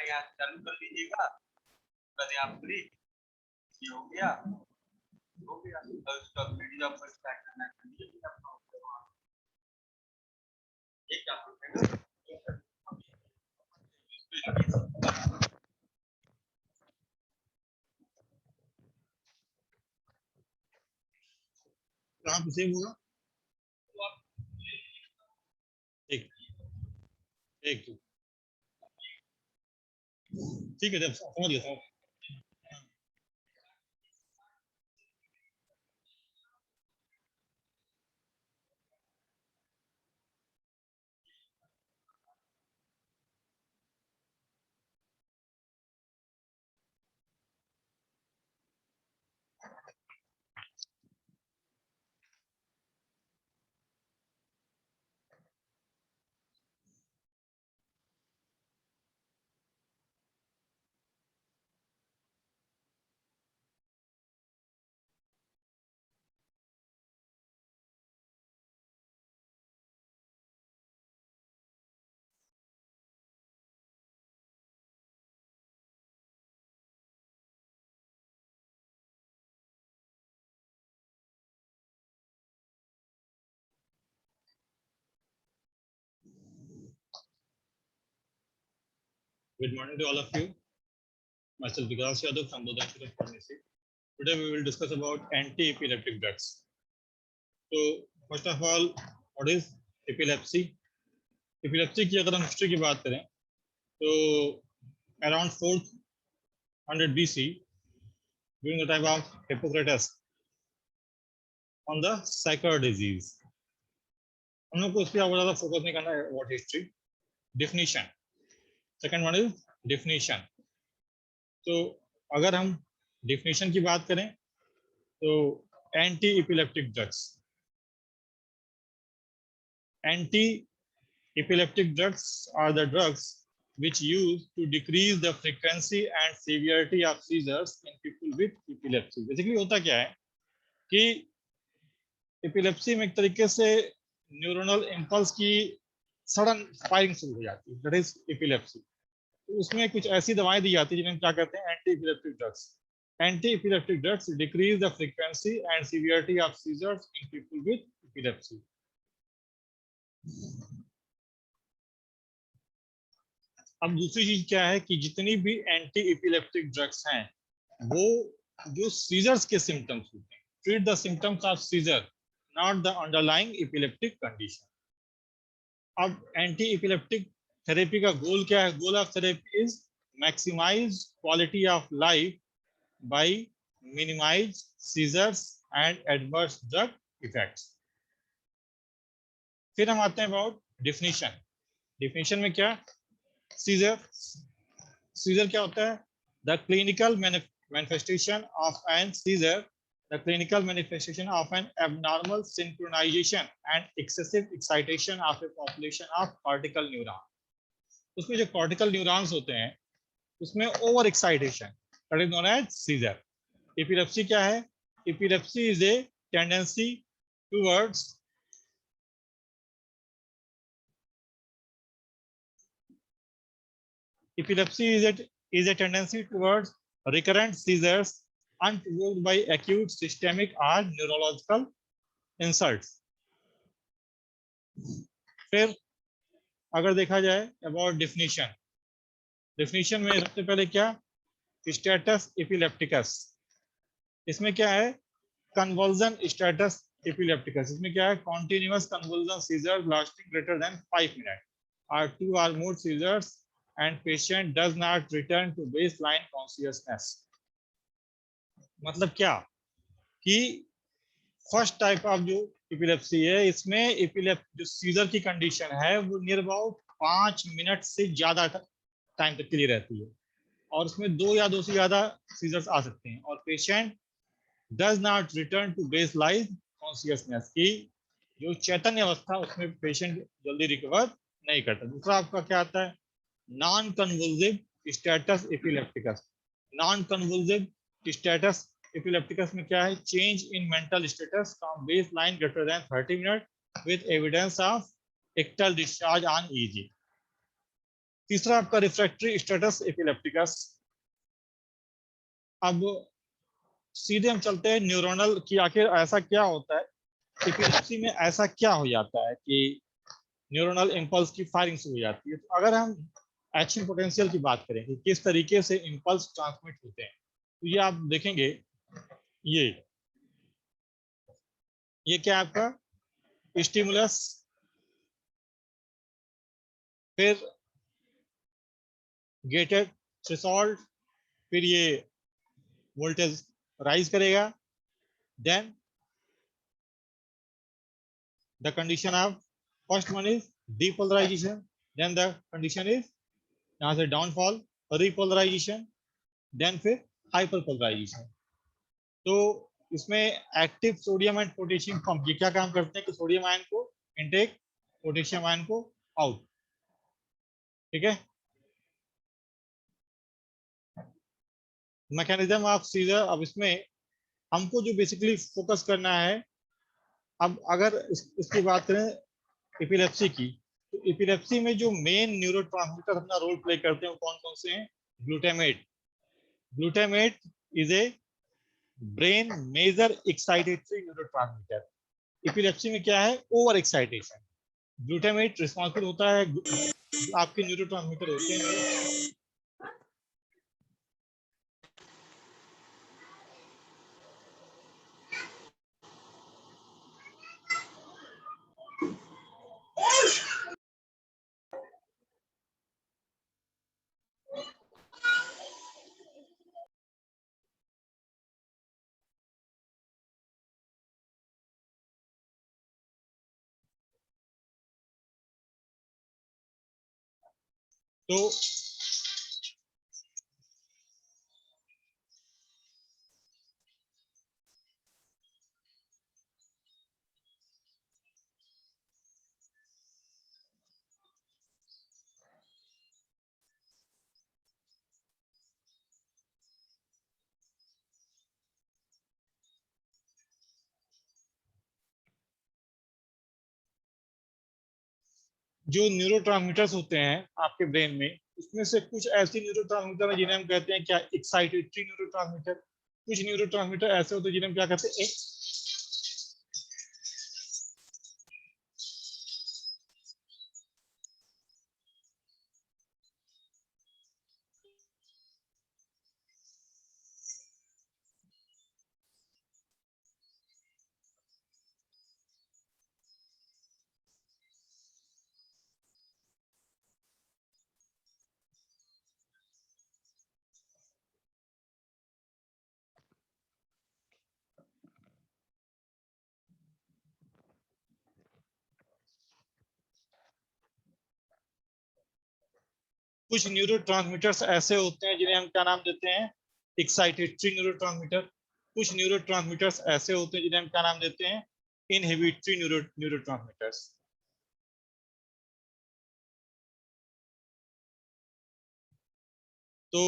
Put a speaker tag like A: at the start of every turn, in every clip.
A: यहाँ चालू कर लीजिएगा, करें आप फ्री, ये हो गया और उसका वीडियो आपको स्टार्ट करना चाहिए कि आपका एक काम करेगा
B: कहाँ पे सेव होगा? ठीक ठीक ठीक है, जब समझ गया। Good morning to all of you. Myself Vikas Yadav from Bodh Institute of Pharmacy. Today we will discuss about anti-epileptic drugs. So first of all, what is epilepsy? Epilepsy की अगर हम हिस्ट्री की बात करें तो around 400 BC, during the time of Hippocrates, on the psychoid disease. हम लोग को इस पर और ज़्यादा फोकस नहीं करना है. What history? Definition. Second one is definition. तो अगर हम definition की बात करें तो anti-epileptic drugs. Anti-epileptic drugs are the drugs which use to decrease the frequency and severity of seizures in people with epilepsy. Basically होता क्या है कि epilepsy में एक तरीके से न्यूरोनल इम्पल्स की सडन फायरिंग शुरू हो जाती है, दैट इज epilepsy. तो उसमें कुछ ऐसी दवाएं दी जाती है जिन्हें क्या कहते हैं, एंटी-epileptic drugs. Anti-epileptic drugs decrease the frequency and severity of seizures in people with epilepsy. अब दूसरी चीज क्या है कि जितनी भी एंटी एपिलेप्टिक ड्रग्स हैं वो जो सीजर्स के सिम्टम्स होते हैं, treat the symptoms of seizure, not the underlying epileptic condition. अब एंटी एपिलेप्टिक थेरेपी का गोल क्या है? Goal of therapy is maximize quality of life by minimize seizures and adverse drug effects. फिर हम आते हैं अबाउट डेफिनेशन. डेफिनेशन में क्या, सीजर. सीजर क्या होता है? The clinical manifestation of an seizure, the clinical manifestation of an abnormal synchronization and excessive excitation of a population of cortical neuron. उसमें जो कॉर्टिकल न्यूरॉन्स होते हैं उसमें over excitation, that is known as seizure. Epilepsy क्या है? Epilepsy is a tendency towards Epilepsy is a tendency towards recurrent seizures unprovoked by acute systemic or neurological insults. फिर अगर देखा जाए about definition, definition में सबसे पहले क्या, status epilepticus. इसमें क्या है? convulsion status epilepticus. इसमें क्या है? continuous convulsion seizures lasting greater than 5 minutes or 2 or more seizures and patient does not return to baseline consciousness. मतलब क्या कि फर्स्ट टाइप ऑफ जो एपिलेप्सी है इसमें जो सीजर की कंडीशन है वो नियर अबाउट 5 मिनट से ज्यादा टाइम तक के लिए रहती है और उसमें 2 या 2 से ज्यादा सीजर्स आ सकते हैं और patient does not return to baseline consciousness की जो चैतन्य अवस्था उसमें पेशेंट जल्दी रिकवर नहीं करता. दूसरा आपका क्या आता है? Non convulsive status epilepticus. Non convulsive status epilepticus में क्या है? Change in mental status from baseline greater than 30 minute with evidence of ictal discharge on EEG. तीसरा आपका रिफ्रैक्टरी स्टेटस एपिलेप्टिकस। अब सीधे हम चलते हैं न्यूरोनल की, आखिर ऐसा क्या होता है एपिलेप्सी में, ऐसा क्या हो जाता है कि न्यूरोनल इंपल्स की फायरिंग शुरू हो जाती है। तो अगर हम एक्शन पोटेंशियल की बात करें कि किस तरीके से इंपल्स ट्रांसमिट होते हैं, तो ये आप देखेंगे, ये ये क्या है आपका स्टिमुलस, फिर गेटेड थ्रेशोल्ड, फिर ये वोल्टेज राइज करेगा, then the condition of first one is depolarization, then the condition is यहाँ से डाउनफॉल, रिपोलराइजेशन, देन फिर हाइपरपोलराइजेशन। तो इसमें active sodium and potassium pump ये क्या काम करते हैं कि सोडियम आयन को इनटेक, पोटेशियम आयन को आउट। ठीक है, मैकेनिज्म ऑफ सीजर। अब इसमें हमको जो बेसिकली फोकस करना है, अब अगर इसकी बात करें एपिलेप्सी की, तो एपिलेप्सी में जो मेन न्यूरोट्रांसमीटर अपना रोल प्ले करते हैं वो कौन कौन से हैं? Glutamate. Glutamate is a brain major excitatory neurotransmitter. Epilepsy में क्या है? Over excitation. ग्लूटामेट रिस्पॉन्सिबल होता है, आपके न्यूरोट्रांसमीटर होते हैं। तो जो न्यूरोट्रांसमीटर्स होते हैं आपके ब्रेन में, उसमें से कुछ ऐसे न्यूरोट्रांसमीटर हैं जिन्हें हम कहते हैं क्या? Excitatory neurotransmitter. कुछ न्यूरोट्रांसमीटर ऐसे होते हैं जिन्हें हम क्या कहते हैं? कुछ न्यूरोट्रांसमीटर्स ऐसे होते हैं जिन्हें हम क्या नाम देते हैं? Excitatory neurotransmitter. कुछ न्यूरोट्रांसमीटर्स ऐसे होते हैं जिन्हें हम क्या नाम देते हैं? Inhibitory neurotransmitters. तो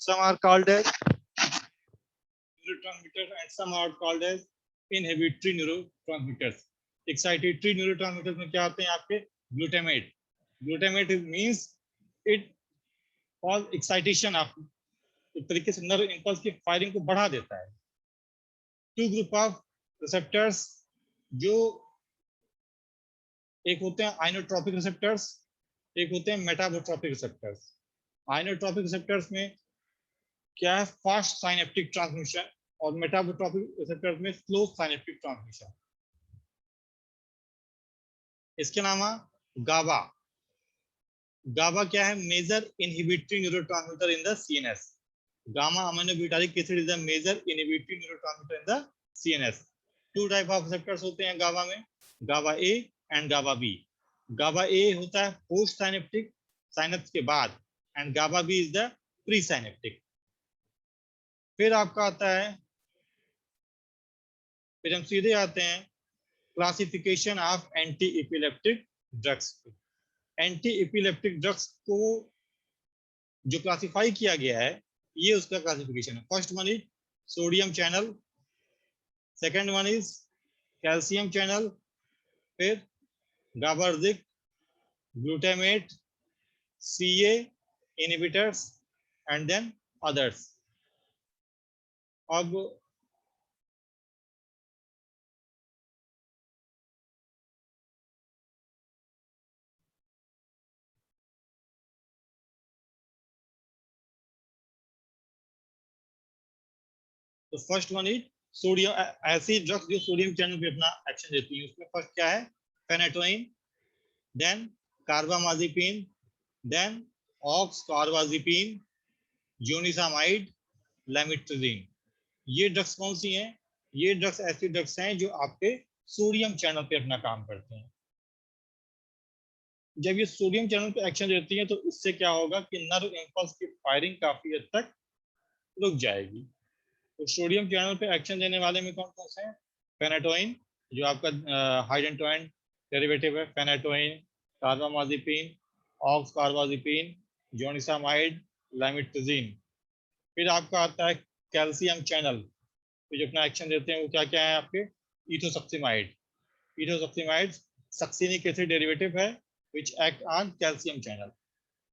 B: some are called as neurotransmitters and some are called as inhibitory neurotransmitters. Excitatory neurotransmitters में क्या आते हैं आपके? Glutamate. Glutamate means it cause excitation of, एक तरीके से नर्व इंपल्स की फायरिंग को बढ़ा देता है। टू ग्रुप ऑफ रिसेप्टर्स, जो एक होते हैं आइनोट्रोपिक रिसेप्टर्स, एक होते हैं मेटाबोट्रोपिक रिसेप्टर्स। आइनोट्रोपिक रिसेप्टर्स में क्या है? फास्ट साइनेप्टिक ट्रांसमिशन, और मेटाबोट्रोपिक रिसेप्टर्स में स्लो साइनेप्टिक ट्रांसमिशन। इसके अलावा गाबा, गाबा क्या है? Major inhibitory neurotransmitter in the CNS. Gamma aminobutyric acid is the major inhibitory neurotransmitter in the CNS. Two type of receptors होते हैं गाबा में, गाबा A and GABA B. गाबा ए होता है पोस्ट साइनेप्टिक, साइनेप्स के बाद, and GABA B is the pre synaptic. फिर आपका आता है, फिर हम सीधे आते हैं classification of anti epileptic drugs. Anti epileptic drugs को जो क्लासिफाई किया गया है, ये उसका क्लासिफिकेशन है. First one is sodium channel, second one is calcium channel, फिर GABAergic, glutamate, CA inhibitors, and then others. अब तो फर्स्ट वन इज सोडियम, ऐसी ड्रग्स जो सोडियम चैनल पे अपना एक्शन देती है. उसमें फर्स्ट क्या है? Phenytoin, then carbamazepine, then oxcarbazepine, zonisamide, lamotrigine. ये ड्रग्स कौन सी हैं? ये ड्रग्स ऐसी ड्रग्स हैं जो आपके सोडियम चैनल पे अपना काम करते हैं. जब ये सोडियम चैनल पे एक्शन देती है तो इससे क्या होगा कि नर्व इंपल्स की फायरिंग काफी हद तक रुक जाएगी. तो सोडियम चैनल पे एक्शन देने वाले में कौन कौन से हैं? फेनेटोइन, जो आपका हाइडेंटोइन डेरिवेटिव है, phenytoin, carbamazepine, oxcarbazepine, zonisamide, लैमिट्रिजीन. फिर आपका आता है कैल्शियम चैनल, तो जो अपना एक्शन देते हैं वो क्या क्या है आपके? इथोसक्सिमाइड. इथोसक्सिमाइड सक्सिनिक एसिड डेरिवेटिव है which act on calcium channel.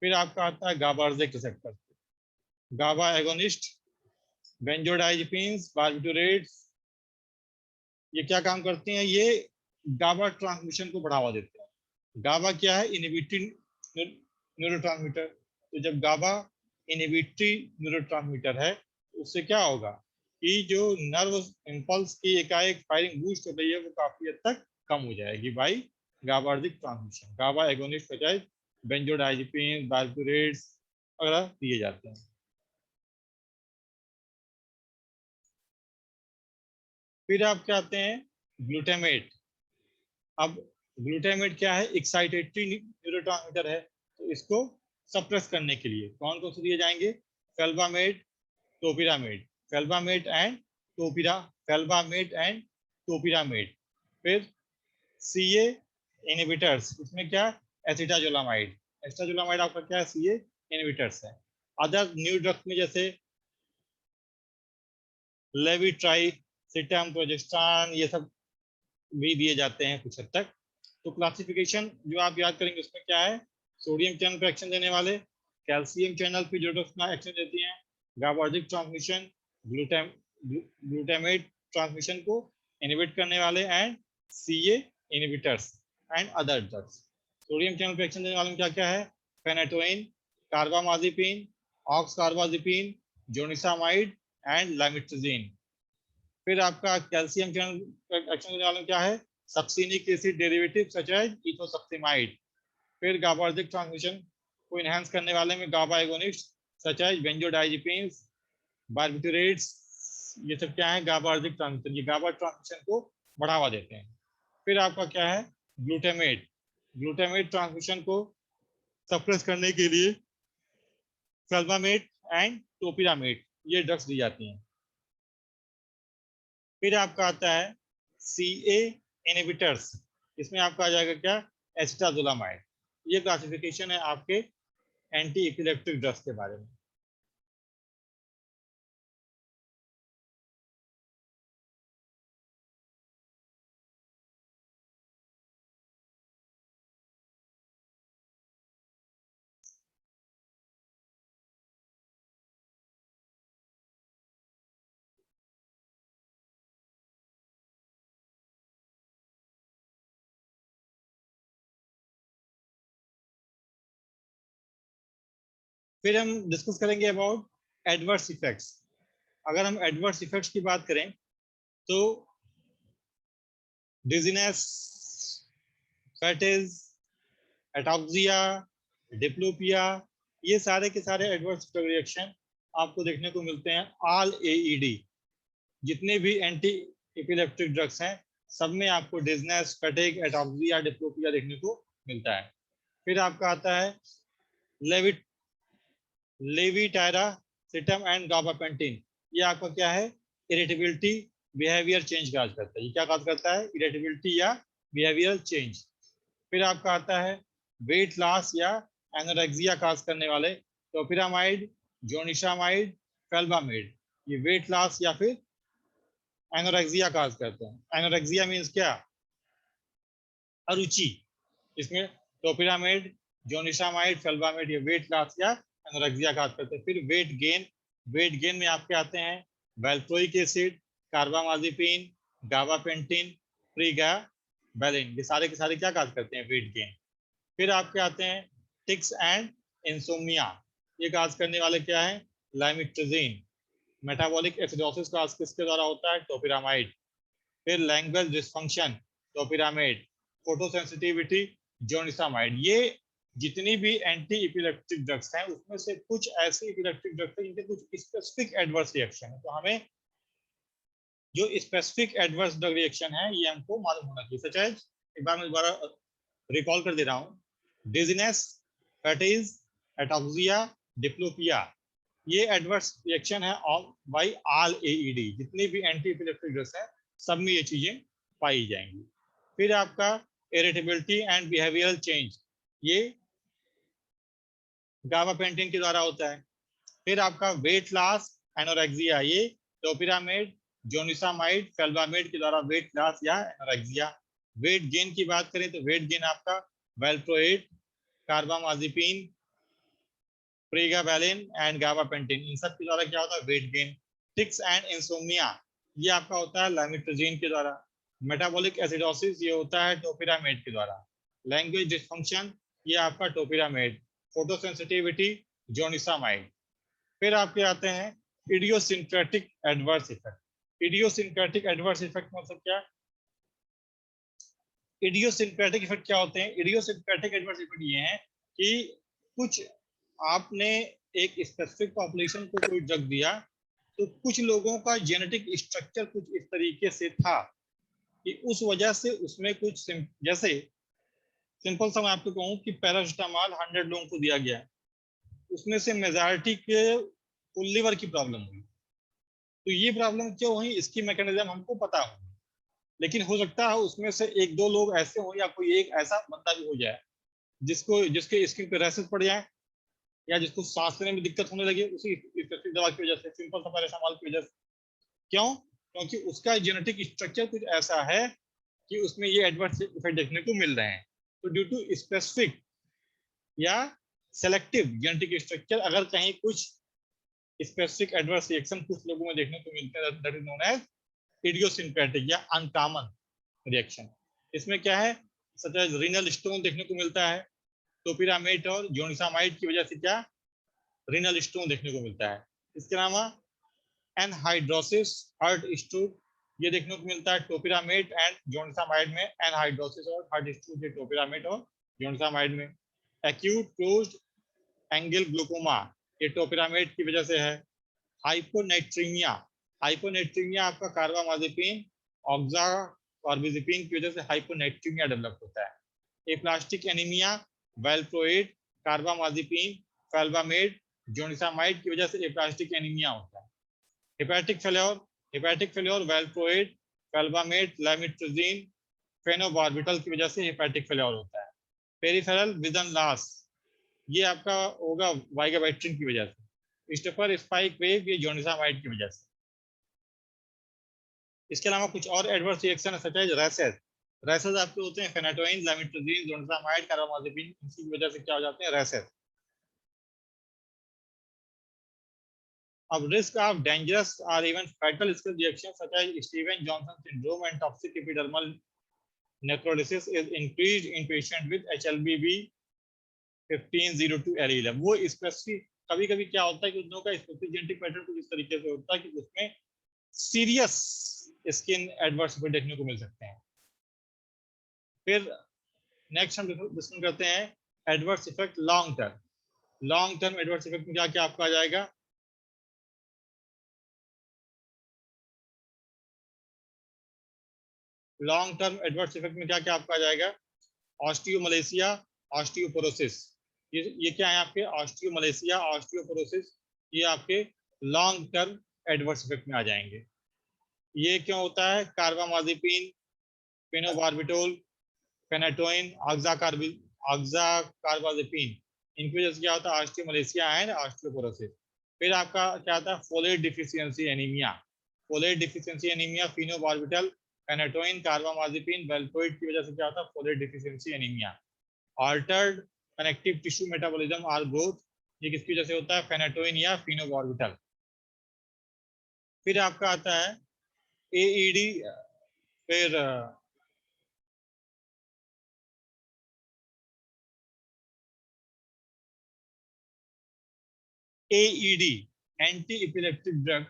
B: फिर आपका आता है गाबार्जिक रिसेप्टर, गाबा एगोनिस्ट, बेंजोडाइजिपिन्स, बार्बिटुरेट्स. ये क्या काम करते हैं? ये गाबा ट्रांसमिशन को बढ़ावा देते हैं. गाबा क्या है? Inhibitory neurotransmitter. तो जब गाबा इनहिबिटरी न्यूरोट्रांसमीटर है, उससे क्या होगा कि जो नर्व इंपल्स की एकाएक फायरिंग बूस्ट हो रही है वो काफी हद तक कम हो जाएगी by gabaergic transmission. GABA agonist बजाय बेंजोडाइजिपिन, बार्बिटुरेट्स वगैरह दिए जाते हैं. फिर आप क्या आते हैं? ग्लूटामेट. अब ग्लूटामेट क्या है? एक्साइटेटरी न्यूरोट्रांसमीटर है, तो इसको सप्रेस करने के लिए कौन कौन से दिए जाएंगे? फेल्बामेट, टोपिरामेट, फेल्बामेट एंड टोपिरा, फेल्बामेट एंड टोपिरामेट. फिर सीए इनहिबिटर्स, इसमें क्या? एसिटाजोलामाइड. एसिटाजोलामाइड आपका क्या है? सीए इनहिबिटर्स है. अदर न्यू ड्रग्स में जैसे लेविट्राई, सिटम, प्रोजेस्टेरॉन, ये सब भी दिए जाते हैं कुछ हद तक. तो क्लासिफिकेशन जो आप याद करेंगे उसमें क्या है? सोडियम चैनल पर एक्शन देने वाले, कैल्शियम चैनल पे जो ड्रग्स एक्शन देती हैं, गाबार्जिक ट्रांसमिशन, ग्लूटामेट ट्रांसमिशन को इनहिबिट करने वाले, and CA inhibitors and other drugs. Sodium channel पे एक्शन देने वाले में क्या क्या है? Phenytoin, carbamazepine, oxcarbazepine, zonisamide and lamotrigine. फिर आपका कैल्शियम चैनल एक्शन देने वाले में क्या है? Succinic acid derivative such as ethosuximide. फिर गाबार्जिक ट्रांसमिशन को इनहेंस करने वाले में GABA agonist such as benzodiazepines, barbiturates. ये सब क्या है? GABAergic transmission. ये गाबा ट्रांसमिशन को बढ़ावा देते हैं. फिर आपका क्या है? ग्लूटामेट. ग्लूटामेट ट्रांसमिशन को सप्रेस करने के लिए फेल्बामेट एंड टोपिरामेट ये ड्रग्स दी जाती हैं. फिर आपका आता है सीए इनहिबिटर्स. इसमें आपका आ जाएगा क्या? एसिटाजोलामाइड. ये क्लासिफिकेशन है आपके एंटी एपिलेप्टिक ड्रग्स के बारे में. फिर हम डिस्कस करेंगे अबाउट एडवर्स इफेक्ट्स. अगर हम एडवर्स इफेक्ट्स की बात करें तो डिजीनेस, फैटिज, एटॉक्सिया, डिप्लोपिया, ये सारे के सारे एडवर्स ड्रग रिएक्शन आपको देखने को मिलते हैं ऑल एईडी। जितने भी एंटी एपिलेप्टिक ड्रग्स हैं सब में आपको डिजनेस, फटीग, एटॉक्सिया, डिप्लोपिया देखने को मिलता है। फिर आपका आता है लेविटायरासिटम एंड गाबापेंटिन। ये आपका क्या है, इरिटेबिलिटी, बिहेवियर चेंज काज करता है। ये क्या काज करता है, इरिटेबिलिटी या बिहेवियर चेंज। फिर आपका आता है वेट लॉस या एनोरेक्सिया काज करने वाले टोपिरामाइड, जोनिशामाइड, फेल्बामेड। ये वेट लॉस या फिर एनोरेक्सिया काज करते हैं। एनोरेक्सिया मीन्स क्या, अरुचि। इसमें टोपिरामाइड, जोनिशामाइड, फेल्बामेड ये वेट लॉस या एनोरेक्सिया काज करते हैं। फिर वेट गेन, वेट गेन में आपके आते हैं वैल्प्रोइक एसिड, कार्बामाजिपिन, गाबापेंटिन, प्रीगाबैलिन। ये सारे के सारे क्या काज करते हैं, वेट गेन। फिर आपके आते हैं टिक्स एंड इंसोम्निया। ये काज करने वाले क्या है, लाइमिट्रोजिन। मेटाबॉलिक एसिडोसिस काज किसके द्वारा होता है, टोपिरामाइड। फिर लैंग्वेज डिसफंक्शन, टोपिरामाइड। फोटोसेंसिटिविटी, जोनिसामाइड। ये जितनी भी एंटी इपिलेप्टिक ड्रग्स हैं उसमें से कुछ ऐसे इपिलेप्टिक ड्रग्स हैं जिनके कुछ स्पेसिफिक एडवर्स रिएक्शन है। तो हमें जो स्पेसिफिक एडवर्स ड्रग रिएक्शन है ये हमको मालूम होना चाहिए। सच एज, एक बार मैं दोबारा रिकॉल कर दे रहा हूँ, डिजीनेस, फैटीज, एटॉक्सिया, डिप्लोपिया, ये एडवर्स रिएक्शन है बाय ऑल एईडी। जितनी भी एंटी एपिलेप्टिक ड्रग्स है सब में ये चीजें पाई जाएंगी। फिर आपका इरिटेबिलिटी एंड बिहेवियरल चेंज, ये गाबापेंटिन के द्वारा होता है। फिर आपका वेट लॉस, एनोरेक्सिया, ये टोपिरामाइड, जोनिसामाइड, फेल्बामेड के द्वारा वेट लॉस या एनोरेक्सिया। वेट गेन की बात करें तो वेट गेन आपका valproate, carbamazepine, pregabalin and gabapentin, इन सब के द्वारा क्या होता है, weight gain. Tics and insomnia, ये आपका होता है लाइमिट्रोजिन के द्वारा। मेटाबॉलिक एसिडोसिस, ये होता है टोपिरामाइड के द्वारा। लैंग्वेज डिसफंक्शन, ये आपका टोपिरामाइड। फोटोसेंसिटिविटी, जोनिसामाइड। फिर आपके आते हैं idiosyncratic adverse effect. Idiosyncratic adverse effect मतलब क्या, इडियोसिंक्रेटिक इफेक्ट क्या होते हैं, इडियोसिंक्रेटिक एडवर्स इफेक्ट ये हैं कि कुछ आपने एक स्पेसिफिक पॉपुलेशन को कोई ड्रग दिया तो कुछ लोगों का जेनेटिक स्ट्रक्चर कुछ इस तरीके से था कि उस वजह से उसमें कुछ जैसे सिंपल सा मैं आपको कहूं कि पैरासिटामोल 100 लोगों को दिया गया, उसमें से मेजॉरिटी के लिवर की प्रॉब्लम हुई। तो ये प्रॉब्लम क्यों हुई, इसकी मैकेनिज्म हमको पता हो, लेकिन हो सकता है उसमें से एक दो लोग ऐसे हो या कोई एक ऐसा बंदा भी हो जाए जिसके स्किन पे रैशेस पड़ जाए या जिसको सांस लेने में दिक्कत होने लगे उसी स्पेसिफिक दवा की वजह से, सिंपल सा पैरासिटामोल की वजह से। क्यों, क्योंकि उसका जेनेटिक स्ट्रक्चर कुछ ऐसा है कि उसमें ये एडवर्स इफेक्ट देखने को मिल रहे हैं। तो ड्यू टू स्पेसिफिक या सेलेक्टिव जेनेटिक स्ट्रक्चर, अगर कहीं कुछ स्पेसिफिक एडवर्स रिएक्शन कुछ लोगों में देखने को मिलते हैं, that is known as idiosyncratic या अनकॉमन रिएक्शन। इसमें क्या है, सच एज रीनल स्टोन देखने को मिलता है। टोपिरामाइड और जोनिसामाइड की वजह से क्या, रीनल स्टोन देखने को मिलता है। इसके अलावा एनहाइड्रोसिस, हार्ट स्ट्रोक, ये देखने को मिलता है टोपिरामाइड एंड जोनिसामाइड में। एनहाइड्रोसिस और हार्ट स्ट्रोक ये टोपिरामाइड और जोनिसामाइड में। एक्यूट क्लोज्ड एंगल ग्लूकोमा, ये टोपिरामाइड की वजह से है। हाइपोनेट्रीमिया, हाइपोनेट्रीमिया आपका कार्बामाजिपिन, ऑक्साकॉर्बिजिपिन की वजह से हाइपोनेट्रीमिया डेवलप होता है। Aplastic anaemia, valproate, carbamazepine, felbamate, zonisamide की वजह से एप्लास्टिक एनीमिया होता है। Hepatic failure, hepatic failure, valproate, felbamate, lamotrigine, phenobarbital की वजह से हेपेटिक फेल्योर होता है। पेरिफेरल विजन लॉस, ये आपका होगा वाइगाबैक्टीरियम की वजह से। स्टेपर स्पाइक वेव, ये जोनिसामाइड की वजह से। इसके अलावा कुछ और एडवर्स रिएक्शन है सच एज रैशेस। रैशेस आपके होते हैं फेनाटोइन, लामिट्रोजिन, जोनिसामाइड, कार्बामाजिपिन, इनकी वजह से क्या हो जाते हैं, रैशेस। अब रिस्क ऑफ डेंजरस और even fatal skin reaction such as Steven Johnson syndrome and toxic epidermal necrolysis is increased in patient with HLBB 1502 allele. वो स्पेसिफिक, कभी कभी क्या होता है कि उन लोगों का स्पेसिफिक जेनेटिक पैटर्न कुछ इस तरीके से होता है कि उसमें सीरियस स्किन एडवर्स इफेक्ट देखने को मिल सकते हैं। फिर नेक्स्ट हम डिस्कस करते हैं adverse effect long term adverse effect में क्या क्या आपका आ जाएगा? लॉन्ग टर्म एडवर्स इफेक्ट में क्या क्या आपका आ जाएगा? Osteomalacia, osteoporosis. ये क्या है आपके? ऑस्टियोमलेशिया, ऑस्टियोपोरोसिस, ये आपके लॉन्ग टर्म एडवर्स इफेक्ट में आ जाएंगे। ये क्यों होता है? कार्बामाजिपिन, फेनोबार्बिटोल, फेनाटोइन, ऑक्साकार्बाजेपिन, इनकी वजह से क्या होता है? Osteomalacia and osteoporosis. फिर आपका क्या आता है? Folate deficiency anaemia. Folate deficiency anaemia, phenobarbital, phenytoin, carbamazepine, valproate की वजह से क्या होता है? Folate deficiency anaemia. Altered connective tissue metabolism और ग्रोथ, ये किसकी वजह से होता है? फेनाटोइन या फिनोबार्बिटल। फिर आपका आता है एईडी, फिर AED, एंटी इपिलेप्टिक ड्रग,